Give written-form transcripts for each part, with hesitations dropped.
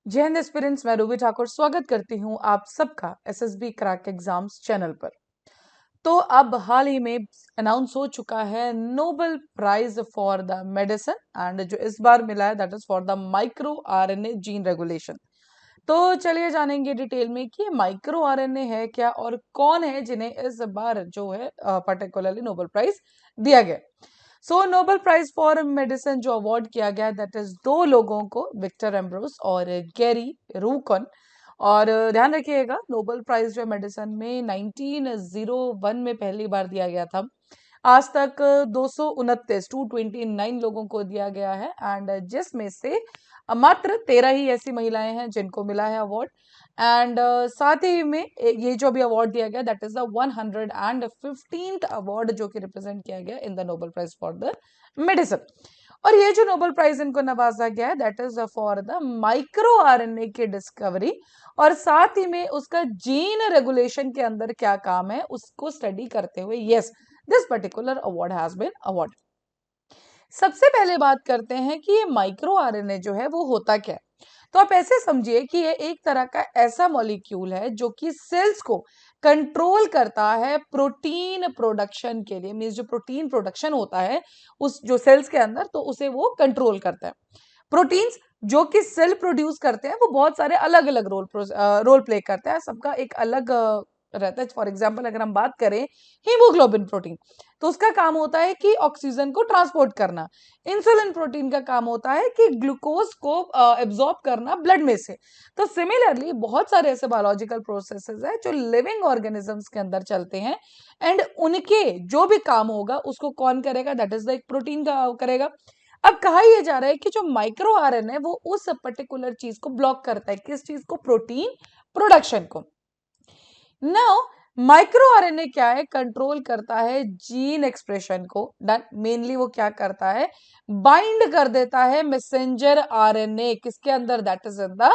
जय हिंद एस्पिरेंट्स, मैं रूबी ठाकुर स्वागत करती हूं आप सबका एसएसबी क्रैक एग्जाम्स चैनल पर। तो अब हाल ही में अनाउंस हो चुका है Nobel prize for the medicine and जो इस बार मिला है that is for the micro RNA gene regulation. तो चलिए जानेंगे डिटेल में कि माइक्रो आरएनए है क्या और कौन है जिन्हें इस बार जो है पर्टिकुलरली नोबेल प्राइज दिया गया। सो नोबेल प्राइज फॉर मेडिसिन जो अवार्ड किया गया दैट इज दो लोगों को, विक्टर एम्ब्रोस और गैरी रूकन। और ध्यान रखिएगा नोबेल प्राइज जो मेडिसिन में 1901 में पहली बार दिया गया था। आज तक 229 लोगों को दिया गया है एंड जिसमें से मात्र 13 ही ऐसी महिलाएं हैं जिनको मिला है अवार्ड। एंड साथ ही में ये जो भी अवार्ड दिया गया that is the 115th award जो कि रिप्रेजेंट किया गया in the Nobel prize for the medicine. और ये जो नोबेल प्राइज इनको नवाजा गया है that is for the micro RNA की डिस्कवरी और साथ ही में उसका जीन रेगुलेशन के अंदर क्या काम है उसको स्टडी करते हुए yes this particular award has been award. सबसे पहले बात करते हैं कि ये माइक्रो आरएनए जो है वो होता क्या है। तो आप ऐसे समझिए कि ये एक तरह का ऐसा मॉलिक्यूल है जो कि सेल्स को कंट्रोल करता है प्रोटीन प्रोडक्शन के लिए। मींस जो प्रोटीन प्रोडक्शन होता है उस जो सेल्स के अंदर तो उसे वो कंट्रोल करता है। प्रोटीन्स जो कि सेल प्रोड्यूस करते हैं वो बहुत सारे अलग अलग रोल प्ले करते हैं, सबका एक अलग रहता है। फॉर एग्जाम्पल अगर हम बात करें हीमोग्लोबिन प्रोटीन तो उसका काम होता है कि ऑक्सीजन को ट्रांसपोर्ट करना। इंसुलिन प्रोटीन का काम होता है कि ग्लूकोज को एब्जॉर्ब करना ब्लड में से। तो सिमिलरली बहुत सारे ऐसे बायोलॉजिकल प्रोसेसेस है जो लिविंग ऑर्गेनिजम्स के अंदर चलते हैं एंड उनके जो भी काम होगा उसको कौन करेगा, दैट इज द एक प्रोटीन का करेगा। अब कहा यह जा रहा है कि जो माइक्रो आरएनए है वो उस पर्टिकुलर चीज को ब्लॉक करता है, किस चीज को, प्रोटीन प्रोडक्शन को। नाउ माइक्रो आरएनए क्या है, कंट्रोल करता है जीन एक्सप्रेशन को। डन, मेनली वो क्या करता है, बाइंड कर देता है मैसेंजर आरएनए किसके अंदर, that is in the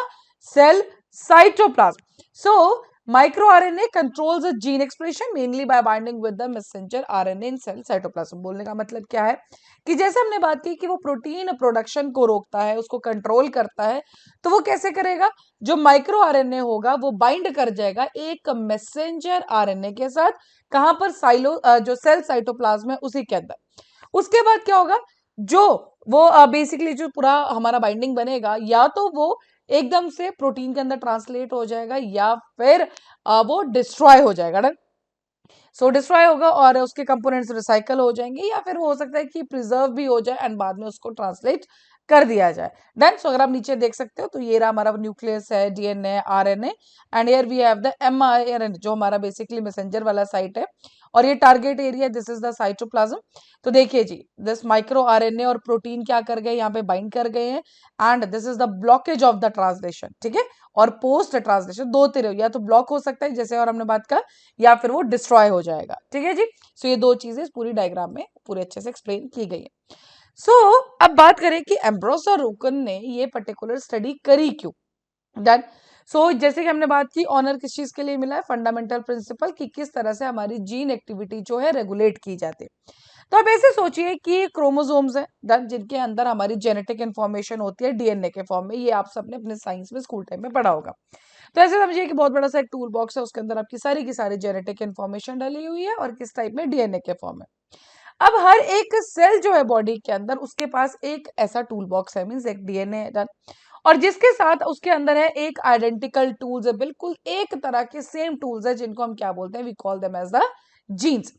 cell cytoplasm. So micro RNA controls the gene expression mainly by binding with the messenger RNA in cell cytoplasm. बोलने का मतलब क्या है कि जैसे हमने बात की कि वो प्रोटीन प्रोडक्शन को रोकता है, उसको कंट्रोल करता है, तो वो कैसे करेगा, जो माइक्रो आरएनए होगा वो बाइंड कर जाएगा एक मैसेंजर आरएनए के साथ। कहां पर, जो सेल साइटोप्लाज्म है उसी के अंदर। उसके बाद क्या होगा, जो वो बेसिकली जो पूरा हमारा बाइंडिंग बनेगा या तो वो एकदम से प्रोटीन के अंदर ट्रांसलेट हो जाएगा या फिर वो डिस्ट्रॉय हो जाएगा। सो डिस्ट्रॉय होगा और उसके कंपोनेंट्स रिसाइकल हो जाएंगे या फिर हो सकता है कि प्रिजर्व भी हो जाए एंड बाद में उसको ट्रांसलेट कर दिया जाए। डन। सो अगर आप नीचे देख सकते हो तो ये रहा हमारा न्यूक्लियस है, DNA, RNA and here we have the mRNA जो हमारा बेसिकली मैसेंजर वाला साइट है और ये target area, this is the cytoplasm. तो देखिए जी, दिस माइक्रो आरएनए और प्रोटीन क्या कर गए, यहाँ पे बाइंड कर गए हैं and this is the blockage of the translation. ठीक है, और पोस्ट ट्रांसलेशन दो तरह, या तो ब्लॉक हो सकता है जैसे और हमने बात का, या फिर वो डिस्ट्रॉय हो जाएगा। ठीक है जी। सो ये दो चीजें पूरी डायग्राम में पूरे अच्छे से एक्सप्लेन की गई है। सो अब बात करें कि एम्ब्रोस और रूकन ने ये पर्टिकुलर स्टडी करी क्यों। डन। सो जैसे कि हमने बात की, ऑनर किस चीज के लिए मिला है, फंडामेंटल प्रिंसिपल कि किस तरह से हमारी जीन एक्टिविटी जो है रेगुलेट की जाती है। तो आप ऐसे सोचिए कि क्रोमोसोम्स है डन, जिनके अंदर हमारी जेनेटिक इंफॉर्मेशन होती है डीएनए के फॉर्म में। ये आप सबने अपने साइंस में स्कूल टाइम में पढ़ा होगा। तो ऐसे समझिए कि बहुत बड़ा सा एक टूल बॉक्स है, उसके अंदर आपकी सारी की सारी जेनेटिक इंफॉर्मेशन डली हुई है और किस टाइप में, डीएनए के फॉर्म में। अब हर एक सेल जो है बॉडी के अंदर उसके पास एक ऐसा टूल बॉक्स है, मींस एक डीएनए डन, और जिसके साथ उसके अंदर है एक आइडेंटिकल टूल्स है, बिल्कुल एक तरह के सेम टूल्स है जिनको हम क्या बोलते हैं, we call them as the genes.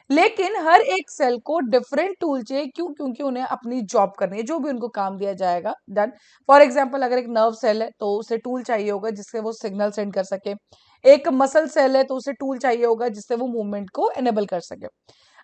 लेकिन हर एक सेल को डिफरेंट टूल चाहिए, क्यों, क्योंकि उन्हें अपनी जॉब करनी है, जो भी उनको काम दिया जाएगा। डन। फॉर एग्जांपल अगर एक नर्व सेल है तो उसे टूल चाहिए होगा जिससे वो सिग्नल सेंड कर सके। एक मसल सेल है तो उसे टूल चाहिए होगा जिससे वो मूवमेंट को एनेबल कर सके।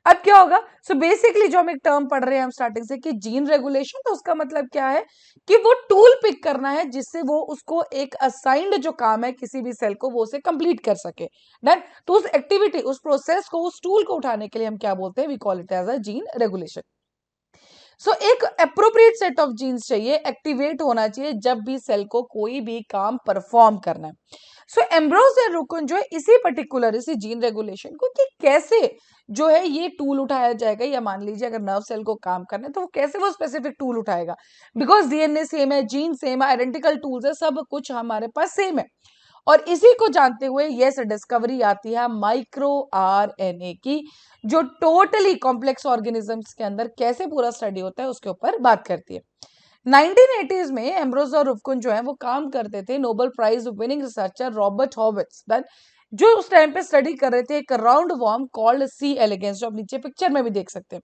अब क्या होगा, सो बेसिकली जो हम एक टर्म पढ़ रहे हैं हम स्टार्टिंग से कि जीन रेगुलेशन, तो उसका मतलब क्या है कि वो टूल पिक करना है जिससे वो उसको एक असाइंड जो काम है किसी भी सेल को वो उसे कंप्लीट कर सके। डन। तो उस एक्टिविटी, उस प्रोसेस को, उस टूल को उठाने के लिए हम क्या बोलते हैं, we call it as a gene regulation. So एक अप्रोप्रिएट सेट ऑफ जीन्स चाहिए, एक्टिवेट होना चाहिए जब भी सेल को कोई भी काम परफॉर्म करना है। सो एम्ब्रोस रुकुन जो है इसी पर्टिकुलर इसी जीन रेगुलेशन को कि कैसे जो है ये टूल उठाया जाएगा, या मान लीजिए अगर नर्व सेल को काम करना है तो वो कैसे वो स्पेसिफिक टूल उठाएगा, बिकॉज डीएनए सेम है, जीन सेम है, आइडेंटिकल टूल्स है, सब कुछ हमारे पास सेम है। और इसी को जानते हुए ये डिस्कवरी आती है माइक्रो आरएनए की, जो टोटली कॉम्प्लेक्स ऑर्गेनिजम्स के अंदर कैसे पूरा स्टडी होता है उसके ऊपर बात करती है। 1980s में एम्ब्रोस और रुफकुन जो है वो काम करते थे Nobel prize winning researcher Robert Horvitz, जो उस टाइम पे स्टडी कर रहे थे एक roundworm called C elegans, जो आप नीचे पिक्चर में भी देख सकते हैं।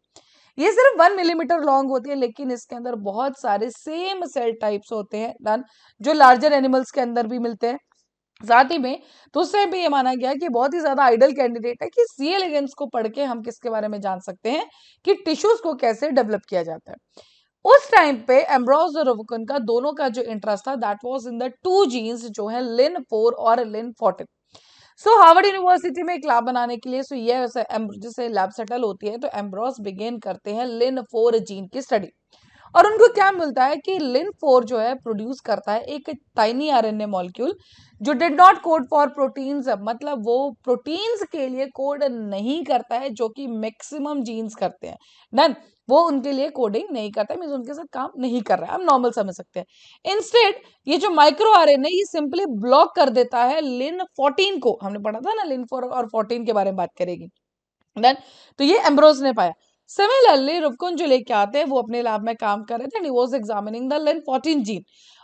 ये सिर्फ 1 मिलीमीटर लॉन्ग होती है, लेकिन इसके अंदर बहुत सारे सेम सेल टाइप्स होते हैं डन, जो लार्जर एनिमल्स के अंदर भी मिलते हैं। साथ ही में तो उस टाइम पे ये माना गया कि बहुत ही ज्यादा आइडल कैंडिडेट है कि सी एलिगेंस को पढ़ के हम किसके बारे में जान सकते हैं कि टिश्यूज को कैसे डेवलप किया जाता है। उस टाइम पे एम्ब्रोस और रुफकुन का दोनों का जो इंटरेस्ट था that was in the 2 genes जो है लिन4 और लिन14। सो हार्वर्ड यूनिवर्सिटी में एक लैब बनाने के लिए ये जैसे लैब सेटल होती है तो एम्ब्रोस बिगेन करते हैं लिन4 जीन की स्टडी। और उनको क्या मिलता है कि लिन4 जो है प्रोड्यूस करता है एक टाइनी आरएनए मॉलिक्यूल जो did not code for proteins, मतलब वो प्रोटीन्स के लिए कोड नहीं करता है जो कि मैक्सिमम जीन्स करते हैं। डन, वो उनके लिए कोडिंग नहीं करता है, मींस उनके साथ काम नहीं कर रहा है, हम नॉर्मल समझ सकते हैं। इंस्टेड ये जो माइक्रो आरएनए ये सिंपली ब्लॉक कर देता है लिन14 को। हमने पढ़ा था ना लिन4 और 14 के बारे में बात करेगी। देन तो ये एम्ब्रोस ने पाया। सिमिलरली रुफकुन जो लेके आते हैं वो अपने लैब में काम कर रहे थे and he was examining the लिन14 जीन,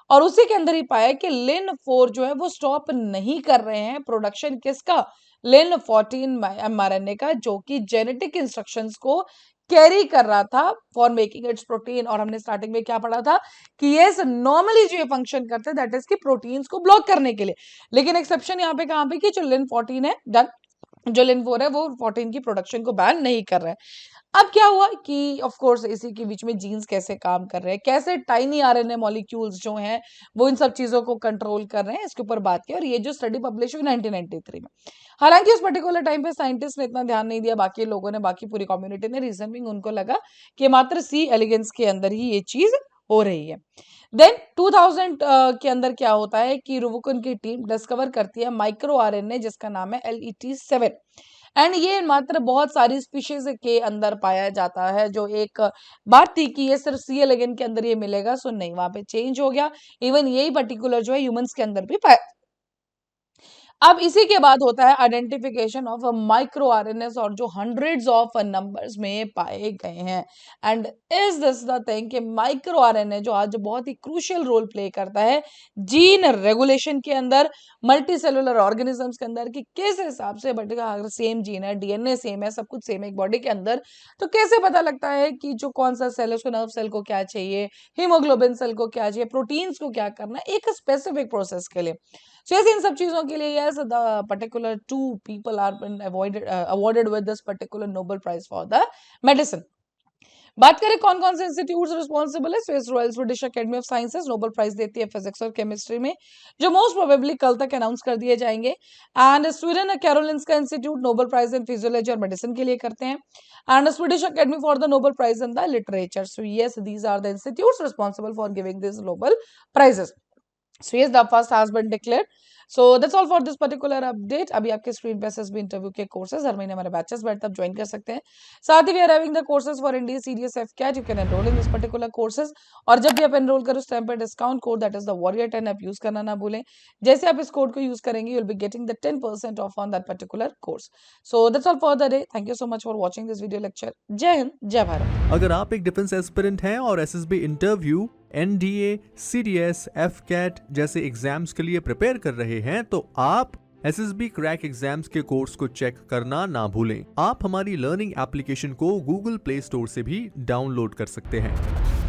और उसी के अंदर ही पाया कि लिन4 जो है वो स्टॉप नहीं कर रहे हैं प्रोडक्शन किसका, लिन14 एमआरएनए का, जो कि जेनेटिक इंस्ट्रक्शंस को कैरी कर रहा था फॉर मेकिंग इट्स प्रोटीन। और हमने स्टार्टिंग में क्या पढ़ा था कि ये नॉर्मली जो ये फंक्शन करते हैं दैट इज कि प्रोटीन्स को ब्लॉक करने के लिए, लेकिन एक्सेप्शन यहाँ पे कहाँ पे कि जो लिन14 है डन, जो लिन4 है वो 14 की प्रोडक्शन को बैन नहीं कर रहा है। अब क्या हुआ कि ऑफ कोर्स इसी के बीच में जीन्स कैसे काम कर रहे हैं, कैसे टाइनी आरएनए मॉलिक्यूल्स जो हैं वो इन सब चीजों को कंट्रोल कर रहे हैं, इसके ऊपर बात की। और ये जो स्टडी पब्लिश हुई 1993 में, हालांकि उस पर्टिकुलर टाइम पे साइंटिस्ट ने इतना ध्यान नहीं दिया, बाकी लोगों ने, बाकी पूरी कम्युनिटी ने, रीजन बिंग उनको लगा कि मात्र सी एलिगेंस के अंदर ही ये चीज हो रही है। देन 2000 के अंदर क्या होता है कि रुवुकुन की टीम डिस्कवर करती है माइक्रो आरएनए जिसका नाम है LET7, एंड ये मात्र बहुत सारी स्पीशीज के अंदर पाया जाता है। जो एक बात थी कि ये सिर्फ सी एलिगेन के अंदर ये मिलेगा, सो नहीं, वहां पे चेंज हो गया, इवन यही पर्टिकुलर जो है ह्यूमंस के अंदर भी पाया। अब इसी के बाद होता है आइडेंटिफिकेशन ऑफ माइक्रो आरएनएस, और जो हंड्रेड्स ऑफ नंबर्स में पाए गए हैं। And is this the thing कि माइक्रो आरएनए जो आज बहुत ही क्रूशियल रोल प्ले करता है जीन रेगुलेशन के अंदर, मल्टी सेलुलर ऑर्गेनिजम्स के अंदर, कि किस हिसाब से अगर सेम जीन है, डीएनए सेम है, सब कुछ सेम है एक बॉडी के अंदर, तो कैसे पता लगता है कि जो कौन सा सेल है उसको नर्व सेल को क्या चाहिए, हीमोग्लोबिन सेल को क्या चाहिए, प्रोटीन्स को क्या करना है एक स्पेसिफिक प्रोसेस के लिए। So yes, इन सब चीजों के लिए yes, the particular 2 people are been awarded with this particular Nobel Prize for the medicine. बात करें कौन कौन से इंस्टीट्यूट्स रिस्पॉन्सिबल है, Swiss royal Swedish academy of sciences Nobel prize देती है फिजिक्स और केमिस्ट्री में, जो मोस्ट प्रोबेबली कल तक अनाउंस कर दिए जाएंगे। And Sweden Karolinska institute Nobel prize in physiology और मेडिसिन के लिए करते हैं, and Swedish academy for the Nobel prize in the literature. So yes, these are the institutes responsible for giving this Nobel prizes. So yes, the first has been declared. So that's all for this particular update. अभी आपके screen पे SSB interview के courses हर महीने हमारे batches बैठते आप join कर सकते हैं। साथ ही we are having the courses for India CDS FCAT, you can enrol in this particular courses. और जब भी आप एनरोल करो उस टाइम पे discount code that is the Warrior10 आप यूज करना ना भूलें। जैसे आप इस कोड को यूज करेंगे you will be getting the 10% of on that particular course. So that's all for the day. Thank you so much for watching this video lecture. जय हिंद, जय भारत। अगर आप एक डिफेंस एस्पिरेंट हैं और SSB interview, NDA, CDS, FCAT जैसे exams के लिए प्रिपेयर कर रहे हैं तो आप SSB क्रैक एग्जाम्स के कोर्स को चेक करना ना भूलें। आप हमारी लर्निंग एप्लीकेशन को Google Play Store से भी डाउनलोड कर सकते हैं।